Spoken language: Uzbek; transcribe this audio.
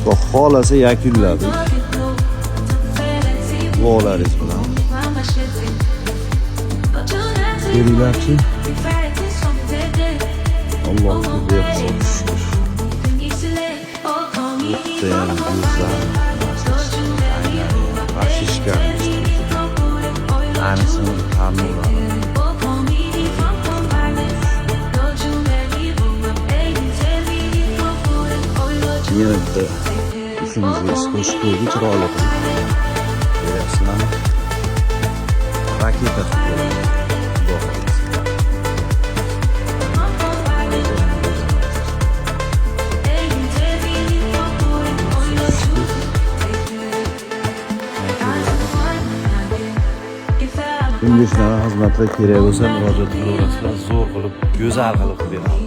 va xolasa yakunladik. Duolaringiz bilan. Ko'ringlarchi. Allohga bersin shukr. Judayam go'zal. Bashishga. Anisini ta'minladi. Yana bitta ishimizga isko'sh qo'ydi, chiroyli qilib. Ko'ryapsizlarmi? Raketa futboli. Kimga shunaqa xizmatlar kerak bo'lsa, murojaat qilaverasizlar. Zo'r qilib, go'zal qilib beramiz.